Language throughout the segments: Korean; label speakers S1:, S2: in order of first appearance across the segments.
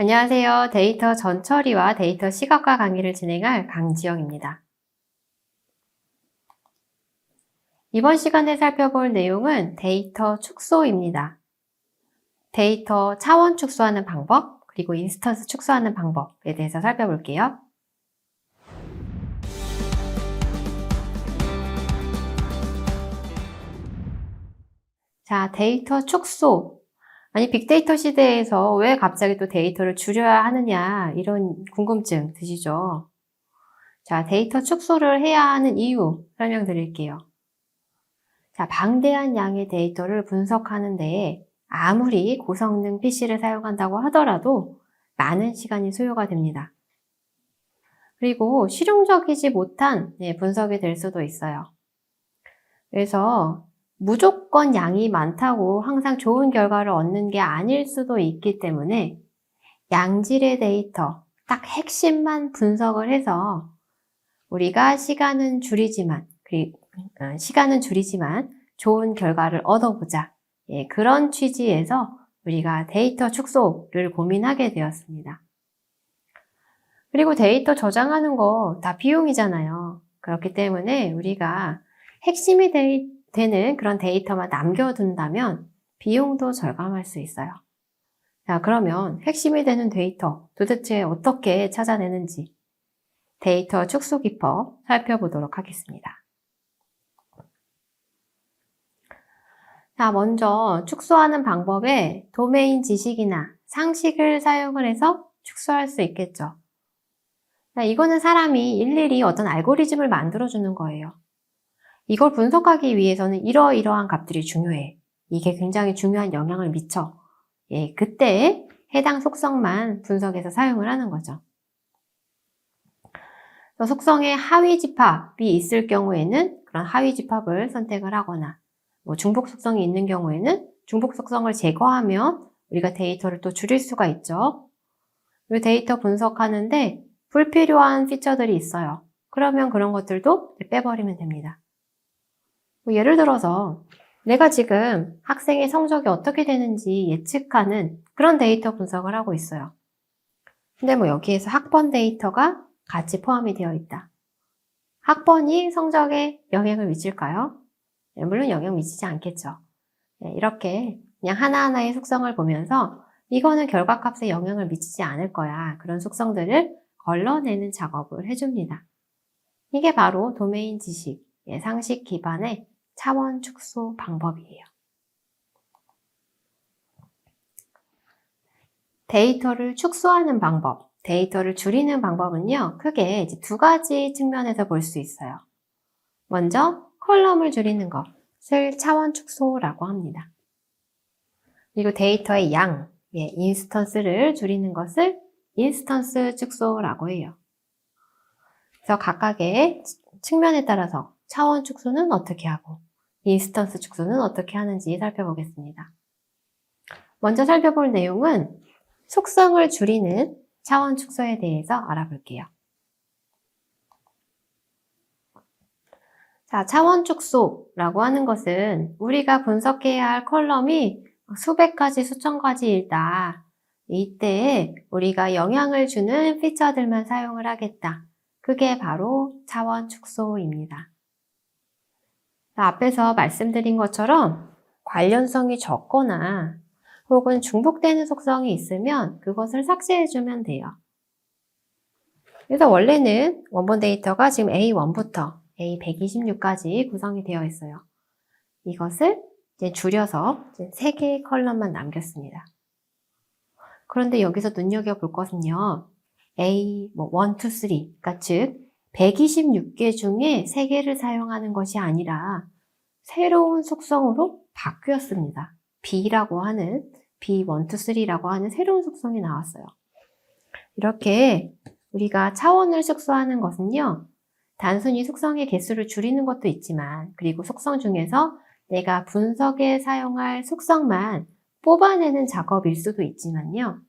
S1: 안녕하세요. 데이터 전처리와 데이터 시각화 강의를 진행할 강지영입니다. 이번 시간에 살펴볼 내용은 데이터 축소입니다. 데이터 차원 축소하는 방법, 그리고 인스턴스 축소하는 방법에 대해서 살펴볼게요. 자, 데이터 축소. 아니, 빅데이터 시대에서 왜 갑자기 또 데이터를 줄여야 하느냐, 이런 궁금증 드시죠? 자, 데이터 축소를 해야 하는 이유 설명드릴게요. 자, 방대한 양의 데이터를 분석하는 데에 아무리 고성능 PC를 사용한다고 하더라도 많은 시간이 소요가 됩니다. 그리고 실용적이지 못한 분석이 될 수도 있어요. 그래서 무조건 양이 많다고 항상 좋은 결과를 얻는 게 아닐 수도 있기 때문에 양질의 데이터, 딱 핵심만 분석을 해서 우리가 시간은 줄이지만 좋은 결과를 얻어보자. 그런 취지에서 우리가 데이터 축소를 고민하게 되었습니다. 그리고 데이터 저장하는 거 다 비용이잖아요. 그렇기 때문에 우리가 핵심이 되는 그런 데이터만 남겨둔다면 비용도 절감할 수 있어요. 자, 그러면 핵심이 되는 데이터 도대체 어떻게 찾아내는지 데이터 축소 기법 살펴보도록 하겠습니다. 자, 먼저 축소하는 방법에 도메인 지식이나 상식을 사용을 해서 축소할 수 있겠죠. 자, 이거는 사람이 일일이 어떤 알고리즘을 만들어주는 거예요. 이걸 분석하기 위해서는 이러이러한 값들이 중요해. 이게 굉장히 중요한 영향을 미쳐. 그때 해당 속성만 분석해서 사용을 하는 거죠. 속성에 하위 집합이 있을 경우에는 그런 하위 집합을 선택을 하거나 중복 속성이 있는 경우에는 중복 속성을 제거하면 우리가 데이터를 또 줄일 수가 있죠. 그리고 데이터 분석하는데 불필요한 피처들이 있어요. 그러면 그런 것들도 빼버리면 됩니다. 예를 들어서 내가 지금 학생의 성적이 어떻게 되는지 예측하는 그런 데이터 분석을 하고 있어요. 근데 여기에서 학번 데이터가 같이 포함이 되어 있다. 학번이 성적에 영향을 미칠까요? 물론 영향 미치지 않겠죠. 이렇게 그냥 하나하나의 속성을 보면서 이거는 결과값에 영향을 미치지 않을 거야. 그런 속성들을 걸러내는 작업을 해줍니다. 이게 바로 도메인 지식, 상식 기반의 차원 축소 방법이에요. 데이터를 축소하는 방법, 데이터를 줄이는 방법은요, 크게 두 가지 측면에서 볼 수 있어요. 먼저 컬럼을 줄이는 것을 차원 축소라고 합니다. 그리고 데이터의 양, 인스턴스를 줄이는 것을 인스턴스 축소라고 해요. 그래서 각각의 측면에 따라서 차원 축소는 어떻게 하고 인스턴스 축소는 어떻게 하는지 살펴보겠습니다. 먼저 살펴볼 내용은 속성을 줄이는 차원 축소에 대해서 알아볼게요. 자, 차원 축소라고 하는 것은 우리가 분석해야 할 컬럼이 수백 가지, 수천 가지이다. 이때 우리가 영향을 주는 피처들만 사용을 하겠다. 그게 바로 차원 축소입니다. 앞에서 말씀드린 것처럼 관련성이 적거나 혹은 중복되는 속성이 있으면 그것을 삭제해주면 돼요. 그래서 원래는 원본 데이터가 지금 A1부터 A126까지 구성이 되어 있어요. 이것을 이제 줄여서 3개의 컬럼만 남겼습니다. 그런데 여기서 눈여겨볼 것은요. A, 1, 2, 3, 그러니까 즉 126개 중에 3개를 사용하는 것이 아니라 새로운 속성으로 바뀌었습니다. B라고 하는 B1, 2, 3라고 하는 새로운 속성이 나왔어요. 이렇게 우리가 차원을 축소하는 것은요. 단순히 속성의 개수를 줄이는 것도 있지만 그리고 속성 중에서 내가 분석에 사용할 속성만 뽑아내는 작업일 수도 있지만요.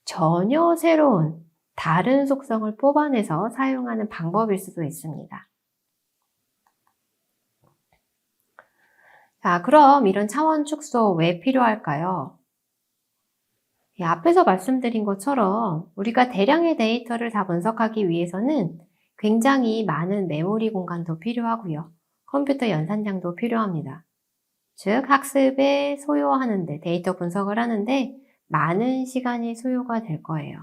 S1: 전혀 새로운 다른 속성을 뽑아내서 사용하는 방법일 수도 있습니다. 자, 그럼 이런 차원 축소 왜 필요할까요? 앞에서 말씀드린 것처럼 우리가 대량의 데이터를 다 분석하기 위해서는 굉장히 많은 메모리 공간도 필요하고요. 컴퓨터 연산량도 필요합니다. 즉 학습에 소요하는데, 데이터 분석을 하는데 많은 시간이 소요가 될 거예요.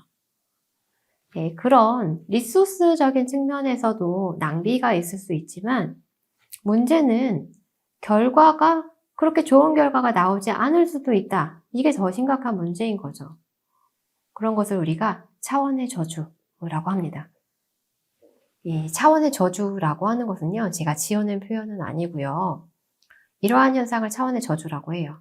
S1: 그런 리소스적인 측면에서도 낭비가 있을 수 있지만 문제는 결과가 그렇게 좋은 결과가 나오지 않을 수도 있다. 이게 더 심각한 문제인 거죠. 그런 것을 우리가 차원의 저주라고 합니다. 이 차원의 저주라고 하는 것은요, 제가 지어낸 표현은 아니고요. 이러한 현상을 차원의 저주라고 해요.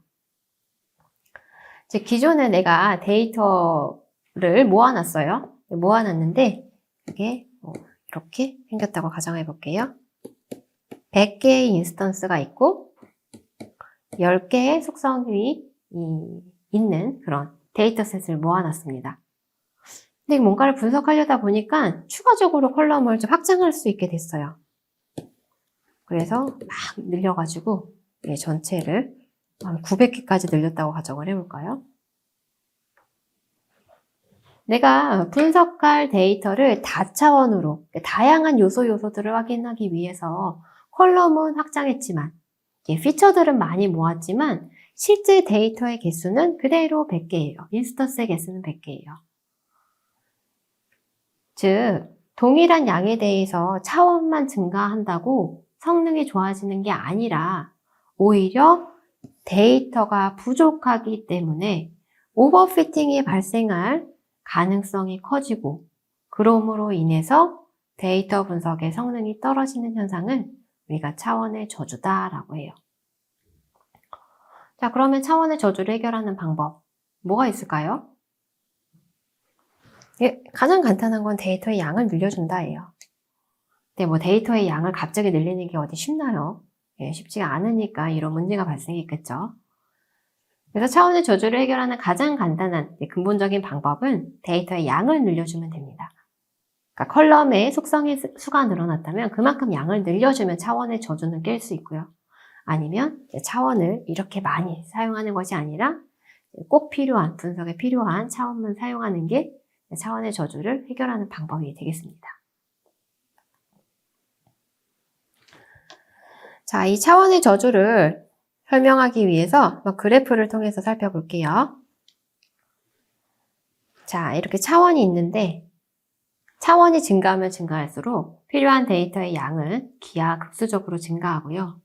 S1: 즉 기존에 내가 데이터를 모아놨어요. 모아놨는데 이게 이렇게 생겼다고 가정해 볼게요. 100개의 인스턴스가 있고 10개의 속성이 있는 그런 데이터셋을 모아놨습니다. 근데 뭔가를 분석하려다 보니까 추가적으로 컬럼을 좀 확장할 수 있게 됐어요. 그래서 막 늘려가지고 전체를 한 900개까지 늘렸다고 가정을 해볼까요? 내가 분석할 데이터를 다차원으로 다양한 요소들을 확인하기 위해서 컬럼은 확장했지만 피처들은 많이 모았지만 실제 데이터의 개수는 그대로 100개예요. 인스턴스의 개수는 100개예요. 즉 동일한 양에 대해서 차원만 증가한다고 성능이 좋아지는 게 아니라 오히려 데이터가 부족하기 때문에 오버피팅이 발생할 가능성이 커지고 그러므로 인해서 데이터 분석의 성능이 떨어지는 현상을 우리가 차원의 저주다라고 해요. 자, 그러면 차원의 저주를 해결하는 방법 뭐가 있을까요? 가장 간단한 건 데이터의 양을 늘려준다예요. 근데 뭐 데이터의 양을 갑자기 늘리는 게 어디 쉽나요? 쉽지가 않으니까 이런 문제가 발생했겠죠. 그래서 차원의 저주를 해결하는 가장 간단한 근본적인 방법은 데이터의 양을 늘려주면 됩니다. 그러니까 컬럼의 속성의 수가 늘어났다면 그만큼 양을 늘려주면 차원의 저주는 깰 수 있고요. 아니면 차원을 이렇게 많이 사용하는 것이 아니라 꼭 필요한, 분석에 필요한 차원만 사용하는 게 차원의 저주를 해결하는 방법이 되겠습니다. 자, 이 차원의 저주를 설명하기 위해서 그래프를 통해서 살펴볼게요. 자, 이렇게 차원이 있는데 차원이 증가하면 증가할수록 필요한 데이터의 양은 기하급수적으로 증가하고요.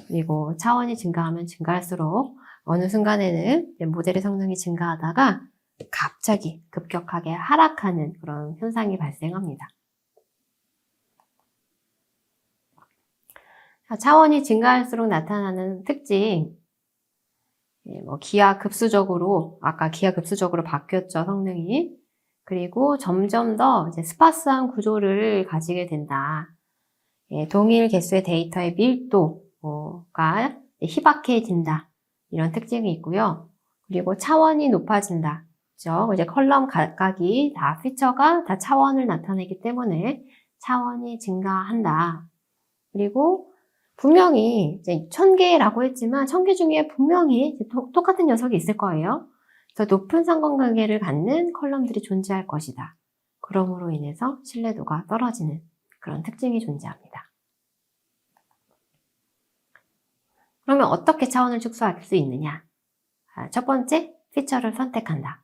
S1: 그리고 차원이 증가하면 증가할수록 어느 순간에는 모델의 성능이 증가하다가 갑자기 급격하게 하락하는 그런 현상이 발생합니다. 차원이 증가할수록 나타나는 특징, 기하급수적으로, 아까 기하급수적으로 바뀌었죠, 성능이. 그리고 점점 더 이제 스파스한 구조를 가지게 된다. 동일 개수의 데이터의 밀도가 희박해진다. 이런 특징이 있고요. 그리고 차원이 높아진다. 그죠? 이제 컬럼 각각이 다 피처가 다 차원을 나타내기 때문에 차원이 증가한다. 그리고 분명히 이제 1000개라고 했지만 1000개 중에 분명히 똑같은 녀석이 있을 거예요. 더 높은 상관관계를 갖는 컬럼들이 존재할 것이다. 그러므로 인해서 신뢰도가 떨어지는 그런 특징이 존재합니다. 그러면 어떻게 차원을 축소할 수 있느냐? 첫 번째, 피처를 선택한다.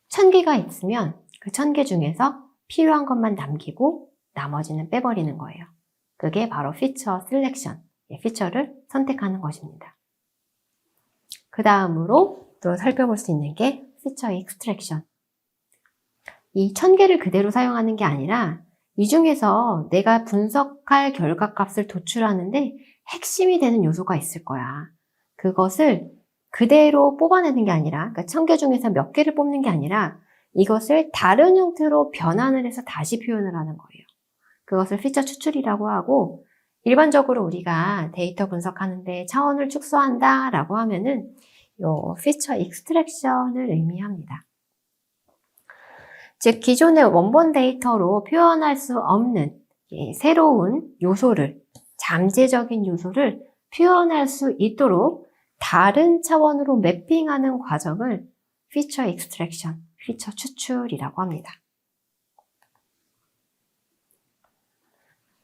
S1: 1000개가 있으면 그 1000개 중에서 필요한 것만 남기고 나머지는 빼버리는 거예요. 그게 바로 피처 셀렉션, 피처를 선택하는 것입니다. 그 다음으로 또 살펴볼 수 있는 게 피처 익스트랙션. 이 1000개를 그대로 사용하는 게 아니라 이 중에서 내가 분석할 결과값을 도출하는데 핵심이 되는 요소가 있을 거야. 그것을 그대로 뽑아내는 게 아니라, 그러니까 1000개 중에서 몇 개를 뽑는 게 아니라 이것을 다른 형태로 변환을 해서 다시 표현을 하는 거예요. 그것을 피처 추출이라고 하고, 일반적으로 우리가 데이터 분석하는데 차원을 축소한다 라고 하면은 요 피처 익스트랙션을 의미합니다. 즉 기존의 원본 데이터로 표현할 수 없는 새로운 요소를, 잠재적인 요소를 표현할 수 있도록 다른 차원으로 매핑하는 과정을 feature extraction, 피처 추출이라고 합니다.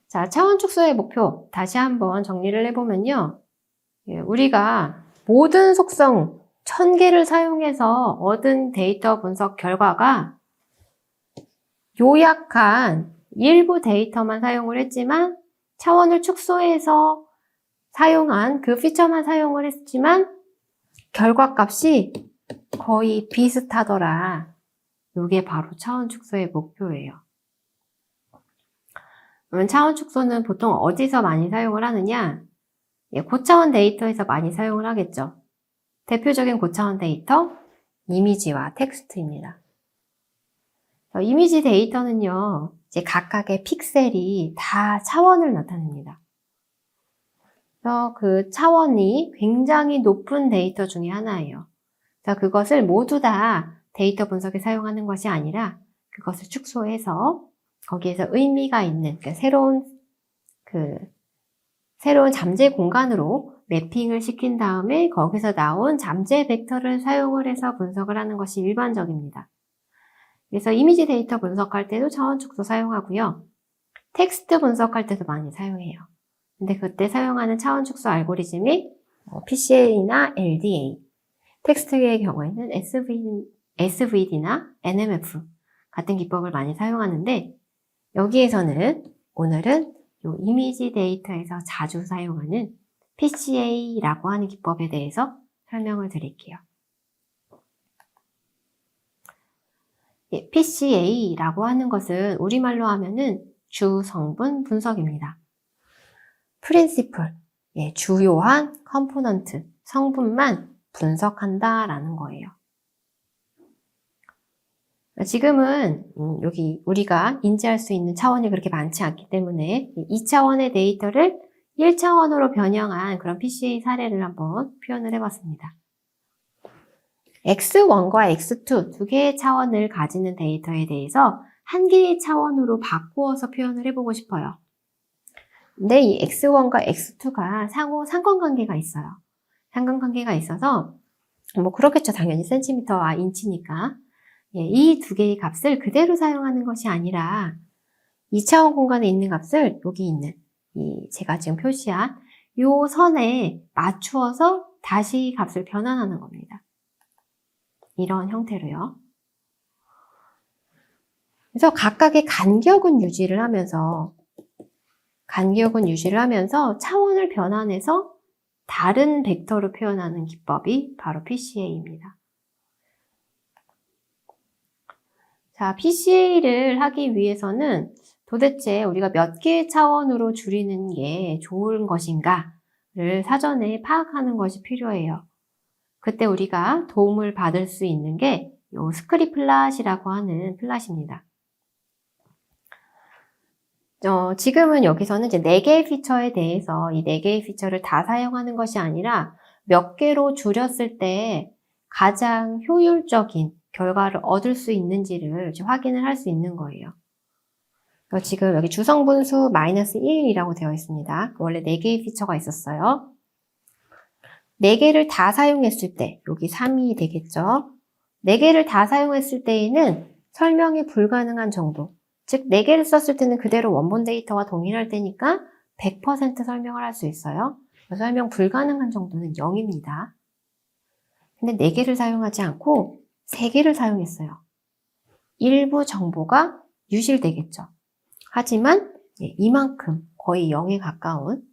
S1: 자, 차원 축소의 목표 다시 한번 정리를 해보면요. 우리가 모든 속성 1000개를 사용해서 얻은 데이터 분석 결과가 요약한 일부 데이터만 사용을 했지만 차원을 축소해서 사용한 그 피처만 사용을 했지만 결과값이 거의 비슷하더라. 이게 바로 차원 축소의 목표예요. 그러면 차원 축소는 보통 어디서 많이 사용을 하느냐? 고차원 데이터에서 많이 사용을 하겠죠. 대표적인 고차원 데이터, 이미지와 텍스트입니다. 이미지 데이터는요, 이제 각각의 픽셀이 다 차원을 나타냅니다. 그래서 그 차원이 굉장히 높은 데이터 중에 하나예요. 그래서 그것을 모두 다 데이터 분석에 사용하는 것이 아니라 그것을 축소해서 거기에서 의미가 있는 그러니까 새로운 잠재 공간으로 매핑을 시킨 다음에 거기서 나온 잠재 벡터를 사용을 해서 분석을 하는 것이 일반적입니다. 그래서 이미지 데이터 분석할 때도 차원 축소 사용하고요. 텍스트 분석할 때도 많이 사용해요. 근데 그때 사용하는 차원 축소 알고리즘이 PCA나 LDA, 텍스트의 경우에는 SVD나 NMF 같은 기법을 많이 사용하는데 여기에서는 오늘은 이 이미지 데이터에서 자주 사용하는 PCA라고 하는 기법에 대해서 설명을 드릴게요. PCA라고 하는 것은 우리말로 하면은 주성분 분석입니다. 프린시플, 주요한 컴포넌트, 성분만 분석한다라는 거예요. 지금은 여기 우리가 인지할 수 있는 차원이 그렇게 많지 않기 때문에 2차원의 데이터를 1차원으로 변형한 그런 PCA 사례를 한번 표현을 해봤습니다. X1과 X2 두 개의 차원을 가지는 데이터에 대해서 한 개의 차원으로 바꾸어서 표현을 해보고 싶어요. 근데 이 X1과 X2가 상호 상관관계가 있어요. 상관관계가 있어서 뭐 그렇겠죠. 당연히 센티미터와 인치니까. 이 두 개의 값을 그대로 사용하는 것이 아니라 2차원 공간에 있는 값을 여기 있는 제가 지금 표시한 이 선에 맞추어서 다시 값을 변환하는 겁니다. 이런 형태로요. 그래서 각각의 간격은 유지를 하면서 차원을 변환해서 다른 벡터로 표현하는 기법이 바로 PCA입니다. 자, PCA를 하기 위해서는 도대체 우리가 몇 개의 차원으로 줄이는 게 좋은 것인가를 사전에 파악하는 것이 필요해요. 그때 우리가 도움을 받을 수 있는 게 이 스크리플랫이라고 하는 플랫입니다. 지금은 여기서는 이제 4개의 피처에 대해서 이 4개의 피처를 다 사용하는 것이 아니라 몇 개로 줄였을 때 가장 효율적인 결과를 얻을 수 있는지를 확인을 할 수 있는 거예요. 지금 여기 주성분수 -1이라고 되어 있습니다. 원래 4개의 피처가 있었어요. 4개를 다 사용했을 때, 여기 3이 되겠죠. 4개를 다 사용했을 때에는 설명이 불가능한 정도. 즉, 4개를 썼을 때는 그대로 원본 데이터와 동일할 때니까 100% 설명을 할 수 있어요. 설명 불가능한 정도는 0입니다. 근데 4개를 사용하지 않고 3개를 사용했어요. 일부 정보가 유실되겠죠. 하지만 이만큼 거의 0에 가까운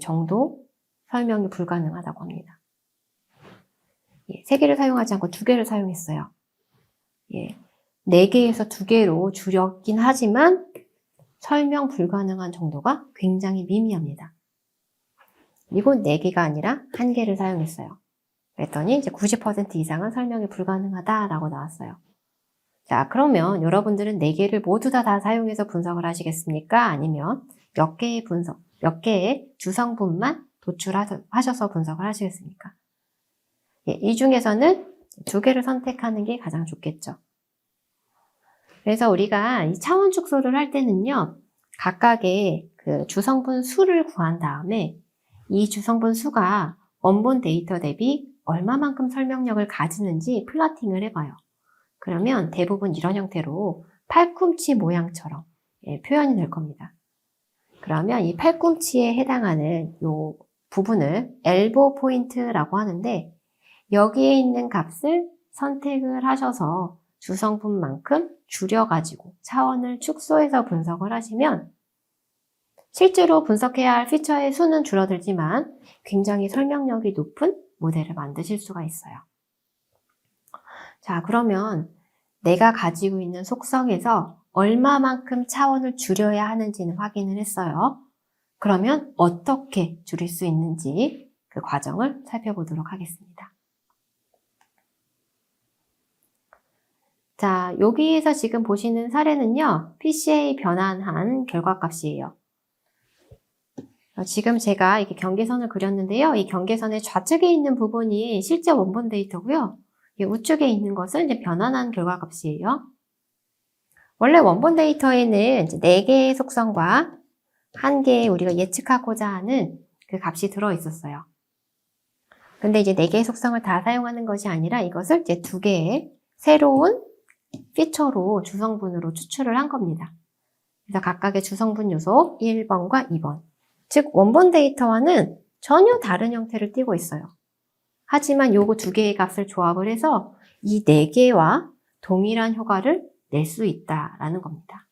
S1: 정도 설명이 불가능하다고 합니다. 3개를 사용하지 않고 2개를 사용했어요. 4개에서 2개로 줄였긴 하지만 설명 불가능한 정도가 굉장히 미미합니다. 그리고 4개가 아니라 1개를 사용했어요. 그랬더니 이제 90% 이상은 설명이 불가능하다라고 나왔어요. 자, 그러면 여러분들은 4개를 모두 다 사용해서 분석을 하시겠습니까? 아니면 몇 개의 주성분만 도출하셔서 분석을 하시겠습니까? 이 중에서는 2개를 선택하는 게 가장 좋겠죠. 그래서 우리가 이 차원 축소를 할 때는요, 각각의 그 주성분 수를 구한 다음에 이 주성분 수가 원본 데이터 대비 얼마만큼 설명력을 가지는지 플러팅을 해봐요. 그러면 대부분 이런 형태로 팔꿈치 모양처럼 표현이 될 겁니다. 그러면 이 팔꿈치에 해당하는 이 부분을 엘보 포인트라고 하는데 여기에 있는 값을 선택을 하셔서 주성분만큼 줄여가지고 차원을 축소해서 분석을 하시면 실제로 분석해야 할 피처의 수는 줄어들지만 굉장히 설명력이 높은 모델을 만드실 수가 있어요. 자, 그러면 내가 가지고 있는 속성에서 얼마만큼 차원을 줄여야 하는지는 확인을 했어요. 그러면 어떻게 줄일 수 있는지 그 과정을 살펴보도록 하겠습니다. 자, 여기에서 지금 보시는 사례는요, PCA 변환한 결과값이에요. 지금 제가 이렇게 경계선을 그렸는데요. 이 경계선의 좌측에 있는 부분이 실제 원본 데이터고요. 이 우측에 있는 것은 이제 변환한 결과값이에요. 원래 원본 데이터에는 이제 4개의 속성과 1개의 우리가 예측하고자 하는 그 값이 들어 있었어요. 근데 이제 4개의 속성을 다 사용하는 것이 아니라 이것을 이제 2개의 새로운 피처로 주성분으로 추출을 한 겁니다. 그래서 각각의 주성분 요소 1번과 2번. 즉 원본 데이터와는 전혀 다른 형태를 띠고 있어요. 하지만 요거 2개의 값을 조합을 해서 이 4개와 동일한 효과를 낼 수 있다라는 겁니다.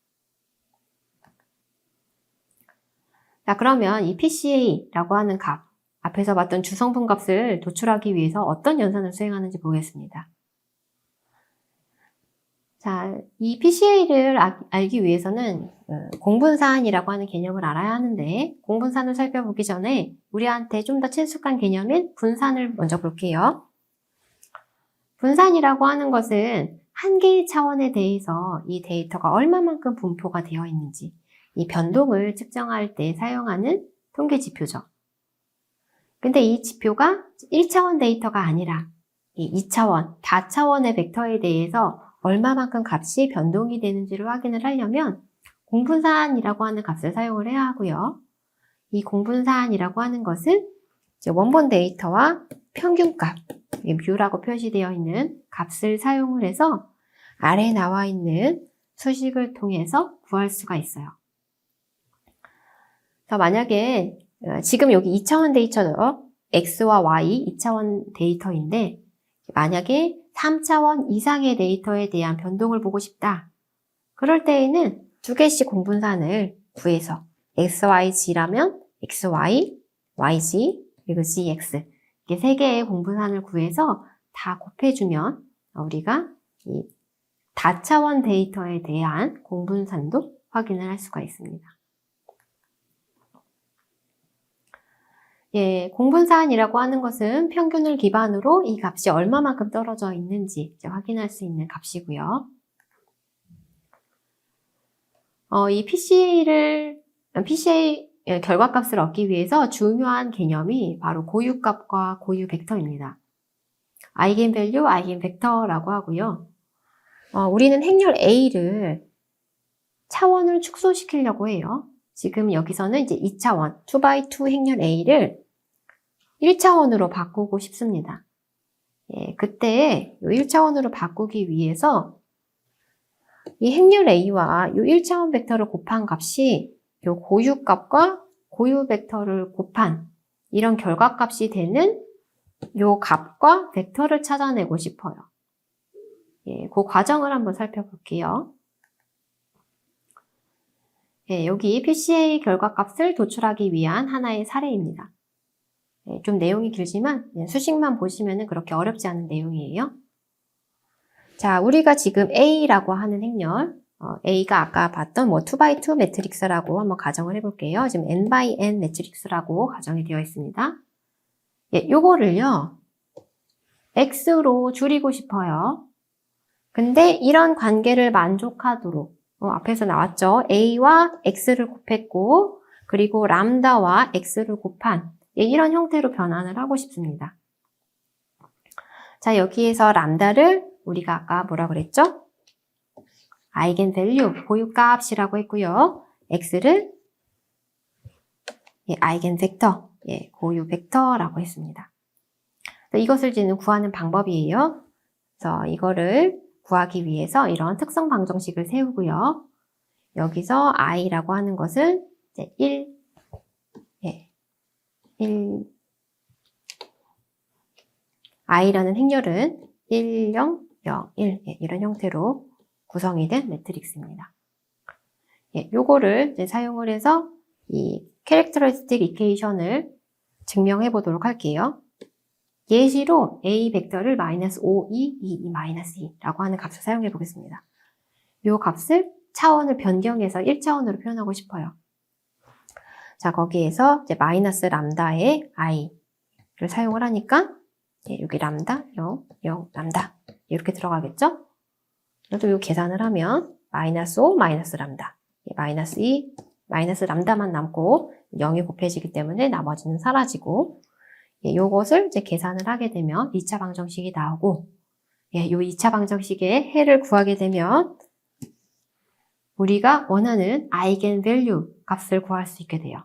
S1: 자, 그러면 이 PCA라고 하는 값, 앞에서 봤던 주성분 값을 도출하기 위해서 어떤 연산을 수행하는지 보겠습니다. 자, 이 PCA를 알기 위해서는 공분산이라고 하는 개념을 알아야 하는데 공분산을 살펴보기 전에 우리한테 좀 더 친숙한 개념인 분산을 먼저 볼게요. 분산이라고 하는 것은 한 개의 차원에 대해서 이 데이터가 얼마만큼 분포가 되어 있는지 이 변동을 측정할 때 사용하는 통계 지표죠. 근데 이 지표가 1차원 데이터가 아니라 이 2차원, 다차원의 벡터에 대해서 얼마만큼 값이 변동이 되는지를 확인을 하려면 공분산이라고 하는 값을 사용을 해야 하고요. 이 공분산이라고 하는 것은 이제 원본 데이터와 평균값, 뮤라고 표시되어 있는 값을 사용을 해서 아래에 나와 있는 수식을 통해서 구할 수가 있어요. 자, 만약에 지금 여기 2차원 데이터죠. X와 Y 2차원 데이터인데 만약에 3차원 이상의 데이터에 대한 변동을 보고 싶다. 그럴 때에는 2개씩 공분산을 구해서 XYG라면 XY, YG, 그리고 GX 이렇게 3개의 공분산을 구해서 다 곱해주면 우리가 이 다차원 데이터에 대한 공분산도 확인을 할 수가 있습니다. 예, 공분산이라고 하는 것은 평균을 기반으로 이 값이 얼마만큼 떨어져 있는지 확인할 수 있는 값이고요. 이 PCA 결과값을 얻기 위해서 중요한 개념이 바로 고유값과 고유 벡터입니다. 아이겐밸류, 아이겐벡터라고 하고요. 우리는 행렬 A를 차원을 축소시키려고 해요. 지금 여기서는 이제 2차원, 2x2 행렬 A를 1차원으로 바꾸고 싶습니다. 예, 그때 이 1차원으로 바꾸기 위해서 이 행렬 A와 이 1차원 벡터를 곱한 값이 이 고유값과 고유 벡터를 곱한 이런 결과값이 되는 이 값과 벡터를 찾아내고 싶어요. 예, 그 과정을 한번 살펴볼게요. 예, 여기 PCA 결과값을 도출하기 위한 하나의 사례입니다. 예, 좀 내용이 길지만 수식만 보시면 그렇게 어렵지 않은 내용이에요. 자, 우리가 지금 A라고 하는 행렬, A가 아까 봤던 2x2 매트릭스라고 한번 가정을 해볼게요. 지금 n×n 매트릭스라고 가정이 되어 있습니다. 예, 요거를요, X로 줄이고 싶어요. 근데 이런 관계를 만족하도록, 앞에서 나왔죠. A와 X를 곱했고, 그리고 람다와 X를 곱한, 예, 이런 형태로 변환을 하고 싶습니다. 자, 여기에서 람다를 우리가 아까 뭐라 그랬죠? 아이겐밸류, 고유값이라고 했고요. X를 예, 아이겐벡터, 예, 고유 벡터라고 했습니다. 이것을 이제 구하는 방법이에요. 그래서 이거를 구하기 위해서 이런 특성 방정식을 세우고요. 여기서 i라고 하는 것은 이제 1, 1, i라는 행렬은 1, 0, 0, 1 이런 형태로 구성이 된 매트릭스입니다. 요거를 이제 사용을 해서 이 캐릭터리스틱 이퀘이션을 증명해 보도록 할게요. 예시로 a 벡터를 -5, 2, 2, 2라고 하는 값을 사용해 보겠습니다. 요 값을 차원을 변경해서 1차원으로 표현하고 싶어요. 자, 거기에서 이제 마이너스 람다의 i를 사용을 하니까 여기 람다, 0, 0, 람다 이렇게 들어가겠죠? 그래도 요 계산을 하면 -5, 마이너스 람다, -2, 마이너스 람다만 남고 0이 곱해지기 때문에 나머지는 사라지고 요것을 이제 계산을 하게 되면 2차 방정식이 나오고 요 2차 방정식의 해를 구하게 되면 우리가 원하는 아이겐밸류 값을 구할 수 있게 돼요.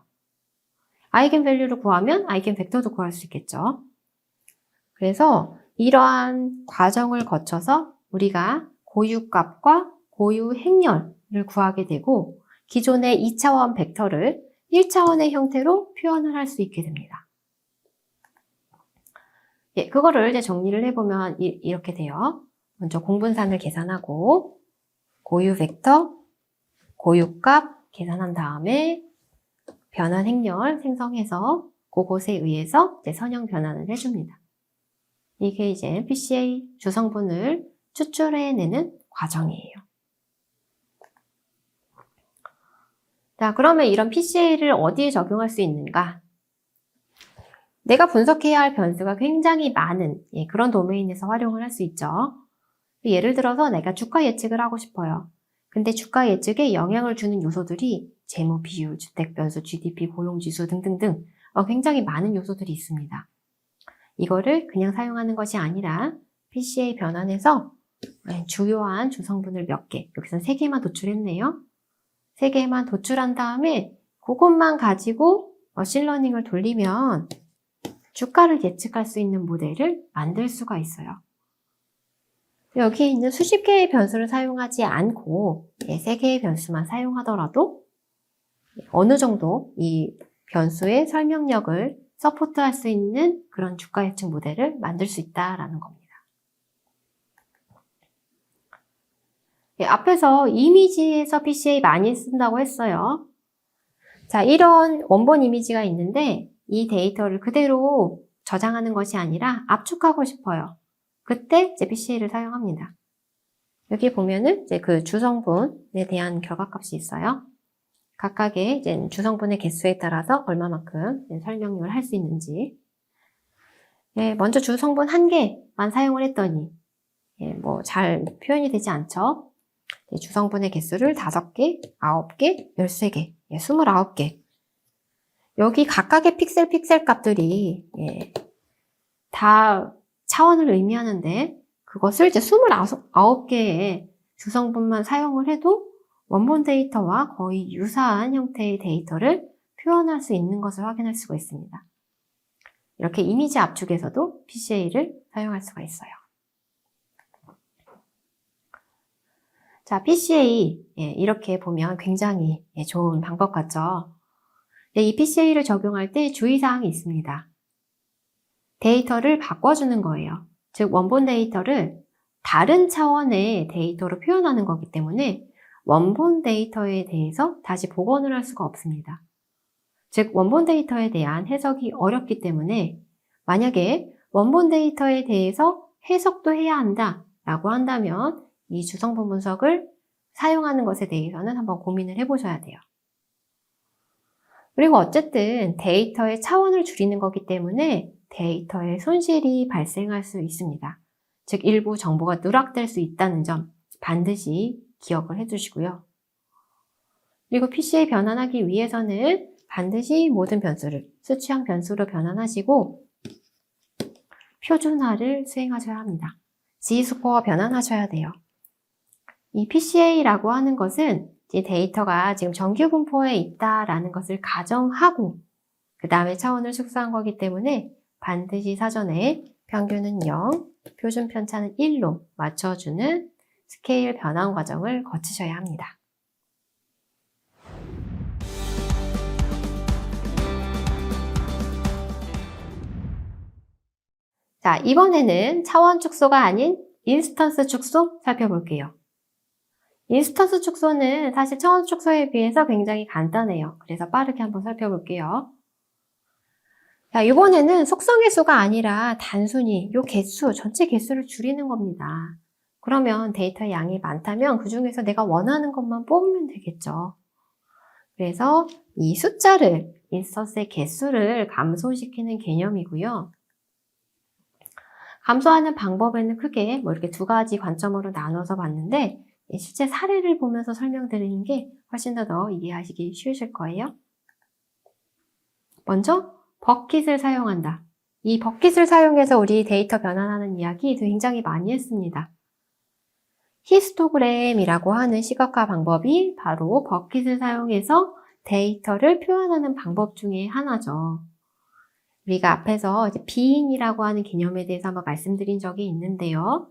S1: 아이겐밸류를 구하면 아이겐벡터도 구할 수 있겠죠. 그래서 이러한 과정을 거쳐서 우리가 고유값과 고유 행렬을 구하게 되고 기존의 2차원 벡터를 1차원의 형태로 표현을 할 수 있게 됩니다. 그거를 이제 정리를 해보면 이렇게 돼요. 먼저 공분산을 계산하고 고유 벡터, 고유값 계산한 다음에 변환 행렬 생성해서 그것에 의해서 이제 선형 변환을 해줍니다. 이게 이제 PCA 주성분을 추출해내는 과정이에요. 자, 그러면 이런 PCA를 어디에 적용할 수 있는가? 내가 분석해야 할 변수가 굉장히 많은 그런 도메인에서 활용을 할 수 있죠. 예를 들어서 내가 주가 예측을 하고 싶어요. 근데 주가 예측에 영향을 주는 요소들이 재무 비율, 주택 변수, GDP, 고용지수 등등등 굉장히 많은 요소들이 있습니다. 이거를 그냥 사용하는 것이 아니라 PCA 변환에서 주요한 주성분을 몇 개, 여기서 3개만 도출했네요. 3개만 도출한 다음에 그것만 가지고 머신러닝을 돌리면 주가를 예측할 수 있는 모델을 만들 수가 있어요. 여기에 있는 수십 개의 변수를 사용하지 않고 3개의 변수만 사용하더라도 어느 정도 이 변수의 설명력을 서포트할 수 있는 그런 주가 예측 모델을 만들 수 있다라는 겁니다. 앞에서 이미지에서 PCA 많이 쓴다고 했어요. 자, 이런 원본 이미지가 있는데 이 데이터를 그대로 저장하는 것이 아니라 압축하고 싶어요. 그때 이제 PCA를 사용합니다. 여기 보면은 이제 그 주성분에 대한 결과값이 있어요. 각각의 이제 주성분의 개수에 따라서 얼마만큼 설명을 할 수 있는지. 먼저 주성분 1개만 사용을 했더니 뭐 잘 표현이 되지 않죠. 주성분의 개수를 5개, 9개, 13개, 29개. 여기 각각의 픽셀 값들이 다 차원을 의미하는데 그것을 이제 29개의 주성분만 사용을 해도 원본 데이터와 거의 유사한 형태의 데이터를 표현할 수 있는 것을 확인할 수가 있습니다. 이렇게 이미지 압축에서도 PCA를 사용할 수가 있어요. 자, PCA 이렇게 보면 굉장히 좋은 방법 같죠? 이 PCA를 적용할 때 주의사항이 있습니다. 데이터를 바꿔주는 거예요. 즉 원본 데이터를 다른 차원의 데이터로 표현하는 거기 때문에 원본 데이터에 대해서 다시 복원을 할 수가 없습니다. 즉 원본 데이터에 대한 해석이 어렵기 때문에 만약에 원본 데이터에 대해서 해석도 해야 한다라고 한다면 이 주성분 분석을 사용하는 것에 대해서는 한번 고민을 해보셔야 돼요. 그리고 어쨌든 데이터의 차원을 줄이는 거기 때문에 데이터에 손실이 발생할 수 있습니다. 즉 일부 정보가 누락될 수 있다는 점 반드시 기억을 해주시고요. 그리고 PCA 변환하기 위해서는 반드시 모든 변수를 수치형 변수로 변환하시고 표준화를 수행하셔야 합니다. G스코어 변환하셔야 돼요. 이 PCA라고 하는 것은 이 데이터가 지금 정규 분포에 있다라는 것을 가정하고 그 다음에 차원을 축소한 거기 때문에 반드시 사전에 평균은 0, 표준 편차는 1로 맞춰주는 스케일 변환 과정을 거치셔야 합니다. 자, 이번에는 차원 축소가 아닌 인스턴스 축소 살펴볼게요. 인스턴스 축소는 사실 차원 축소에 비해서 굉장히 간단해요. 그래서 빠르게 한번 살펴볼게요. 자, 이번에는 속성의 수가 아니라 단순히 이 개수, 전체 개수를 줄이는 겁니다. 그러면 데이터의 양이 많다면 그 중에서 내가 원하는 것만 뽑으면 되겠죠. 그래서 이 숫자를, 인스턴스의 개수를 감소시키는 개념이고요. 감소하는 방법에는 크게 이렇게 두 가지 관점으로 나눠서 봤는데 실제 사례를 보면서 설명드리는 게 훨씬 더 이해하시기 쉬우실 거예요. 먼저 버킷을 사용한다. 이 버킷을 사용해서 우리 데이터 변환하는 이야기 굉장히 많이 했습니다. 히스토그램이라고 하는 시각화 방법이 바로 버킷을 사용해서 데이터를 표현하는 방법 중에 하나죠. 우리가 앞에서 이제 비인이라고 하는 개념에 대해서 한번 말씀드린 적이 있는데요.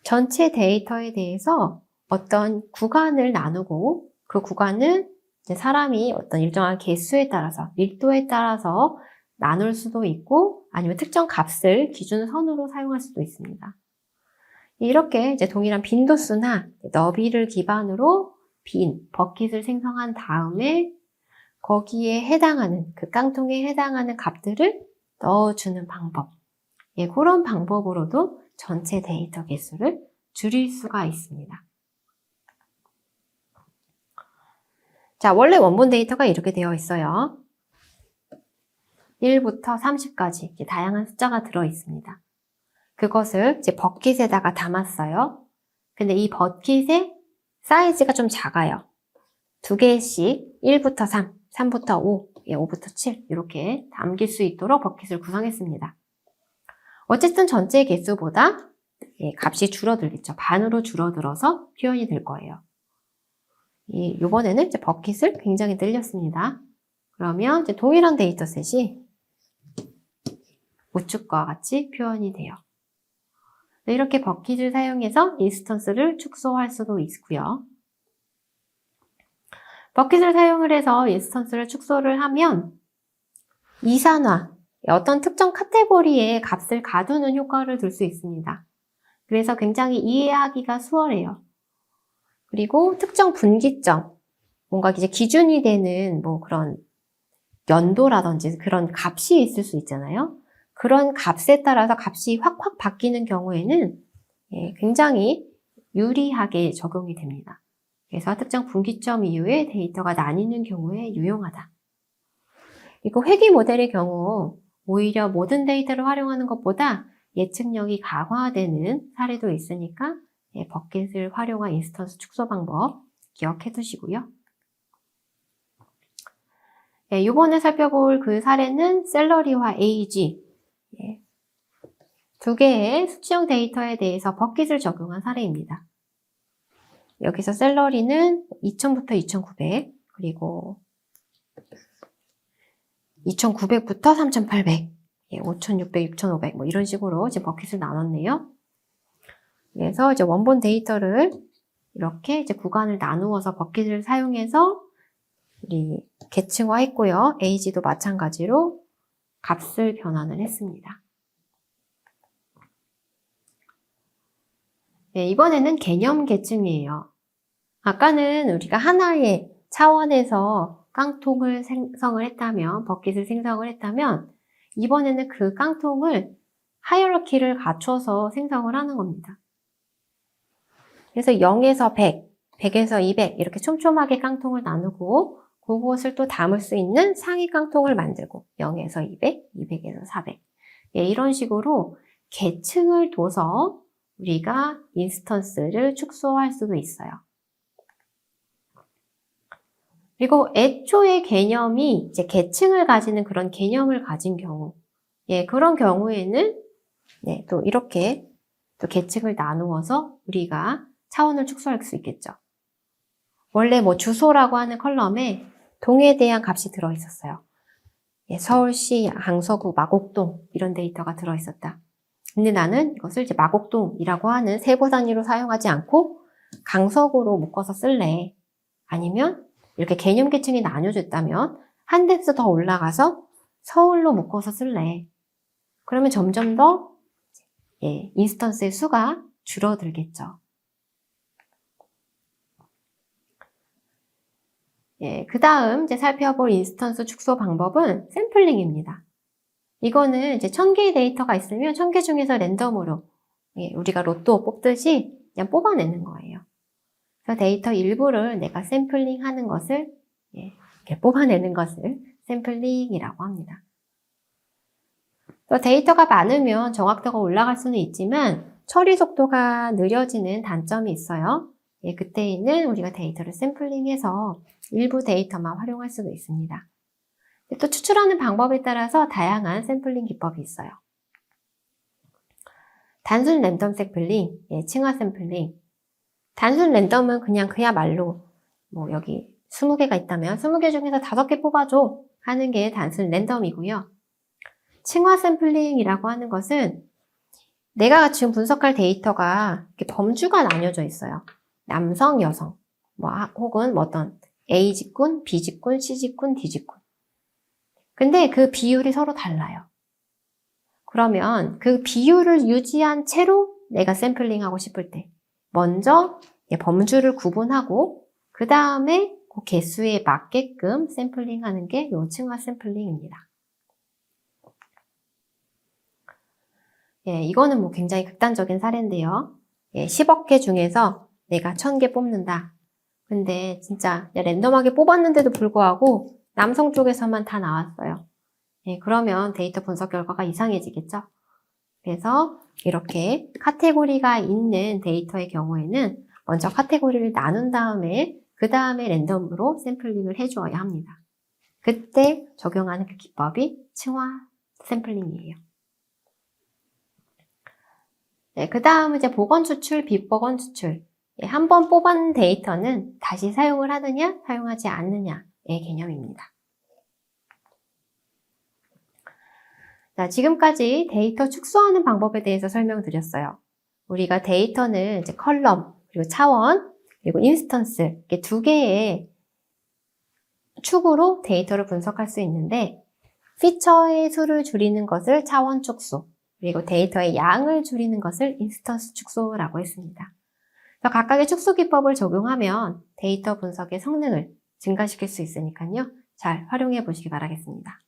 S1: 전체 데이터에 대해서 어떤 구간을 나누고 그 구간은 이제 사람이 어떤 일정한 개수에 따라서, 밀도에 따라서 나눌 수도 있고 아니면 특정 값을 기준선으로 사용할 수도 있습니다. 이렇게 이제 동일한 빈도수나 너비를 기반으로 빈, 버킷을 생성한 다음에 거기에 해당하는, 그 깡통에 해당하는 값들을 넣어주는 방법. 예, 그런 방법으로도 전체 데이터 개수를 줄일 수가 있습니다. 자, 원래 원본 데이터가 이렇게 되어 있어요. 1부터 30까지 다양한 숫자가 들어 있습니다. 그것을 이제 버킷에다가 담았어요. 근데 이 버킷의 사이즈가 좀 작아요. 두 개씩 1부터 3, 3부터 5, 5부터 7 이렇게 담길 수 있도록 버킷을 구성했습니다. 어쨌든 전체 개수보다 값이 줄어들겠죠. 반으로 줄어들어서 표현이 될 거예요. 이번에는 이제 버킷을 굉장히 늘렸습니다. 그러면 이제 동일한 데이터셋이 우측과 같이 표현이 돼요. 이렇게 버킷을 사용해서 인스턴스를 축소할 수도 있고요. 버킷을 사용을 해서 인스턴스를 축소를 하면 이산화, 어떤 특정 카테고리의 값을 가두는 효과를 줄 수 있습니다. 그래서 굉장히 이해하기가 수월해요. 그리고 특정 분기점, 뭔가 이제 기준이 되는 그런 연도라든지 그런 값이 있을 수 있잖아요. 그런 값에 따라서 값이 확확 바뀌는 경우에는 굉장히 유리하게 적용이 됩니다. 그래서 특정 분기점 이후에 데이터가 나뉘는 경우에 유용하다. 그리고 회귀 모델의 경우 오히려 모든 데이터를 활용하는 것보다 예측력이 강화되는 사례도 있으니까 버킷을 활용한 인스턴스 축소 방법 기억해 두시고요. 이번에 살펴볼 그 사례는 셀러리와 에이지 두 개의 수치형 데이터에 대해서 버킷을 적용한 사례입니다. 여기서 셀러리는 2000부터 2900 그리고 2900부터 3800 5600, 6500 이런 식으로 이제 버킷을 나눴네요. 그래서 이제 원본 데이터를 이렇게 이제 구간을 나누어서 버킷을 사용해서 우리 계층화했고요. 에이지도 마찬가지로 값을 변환을 했습니다. 이번에는 개념 계층이에요. 아까는 우리가 하나의 차원에서 깡통을 생성을 했다면, 버킷을 생성을 했다면 이번에는 그 깡통을 하이어러키를 갖춰서 생성을 하는 겁니다. 그래서 0에서 100, 100에서 200 이렇게 촘촘하게 깡통을 나누고 그것을 또 담을 수 있는 상위 깡통을 만들고 0에서 200, 200에서 400 이런 식으로 계층을 둬서 우리가 인스턴스를 축소할 수도 있어요. 그리고 애초의 개념이 이제 계층을 가지는 그런 개념을 가진 경우, 그런 경우에는 또 이렇게 또 계층을 나누어서 우리가 차원을 축소할 수 있겠죠. 원래 주소라고 하는 컬럼에 동에 대한 값이 들어있었어요. 서울시, 강서구, 마곡동 이런 데이터가 들어있었다. 근데 나는 이것을 이제 마곡동이라고 하는 세부 단위로 사용하지 않고 강석으로 묶어서 쓸래. 아니면 이렇게 개념 계층이 나뉘어졌다면 한 뎁스 더 올라가서 서울로 묶어서 쓸래. 그러면 점점 더 인스턴스의 수가 줄어들겠죠. 그 다음 이제 살펴볼 인스턴스 축소 방법은 샘플링입니다. 이거는 이제 1000개의 데이터가 있으면 1000개 중에서 랜덤으로 우리가 로또 뽑듯이 그냥 뽑아내는 거예요. 그래서 데이터 일부를 내가 샘플링 하는 것을 이렇게 뽑아내는 것을 샘플링이라고 합니다. 또 데이터가 많으면 정확도가 올라갈 수는 있지만 처리 속도가 느려지는 단점이 있어요. 그때에는 우리가 데이터를 샘플링해서 일부 데이터만 활용할 수도 있습니다. 또 추출하는 방법에 따라서 다양한 샘플링 기법이 있어요. 단순 랜덤 샘플링, 층화 샘플링. 단순 랜덤은 그야말로 여기 20개가 있다면 20개 중에서 5개 뽑아줘 하는 게 단순 랜덤이고요. 층화 샘플링이라고 하는 것은 내가 지금 분석할 데이터가 범주가 나뉘어져 있어요. 남성, 여성, 혹은 어떤 A 직군, B 직군, C 직군, D 직군. 근데 그 비율이 서로 달라요. 그러면 그 비율을 유지한 채로 내가 샘플링하고 싶을 때 먼저 범주를 구분하고 그 다음에 그 개수에 맞게끔 샘플링하는 게 요 층화 샘플링입니다. 이거는 굉장히 극단적인 사례인데요. 10억 개 중에서 내가 1000개 뽑는다. 근데 진짜 랜덤하게 뽑았는데도 불구하고 남성 쪽에서만 다 나왔어요. 그러면 데이터 분석 결과가 이상해지겠죠? 그래서 이렇게 카테고리가 있는 데이터의 경우에는 먼저 카테고리를 나눈 다음에 그 다음에 랜덤으로 샘플링을 해주어야 합니다. 그때 적용하는 그 기법이 층화 샘플링이에요. 그 다음은 이제 복원 추출, 비복원 추출. 한번 뽑은 데이터는 다시 사용을 하느냐, 사용하지 않느냐의 개념입니다. 자, 지금까지 데이터 축소하는 방법에 대해서 설명드렸어요. 우리가 데이터는 이제 컬럼, 그리고 차원, 그리고 인스턴스 이렇게 두 개의 축으로 데이터를 분석할 수 있는데 피처의 수를 줄이는 것을 차원 축소, 그리고 데이터의 양을 줄이는 것을 인스턴스 축소라고 했습니다. 그래서 각각의 축소 기법을 적용하면 데이터 분석의 성능을 증가시킬 수 있으니까요. 잘 활용해 보시기 바라겠습니다.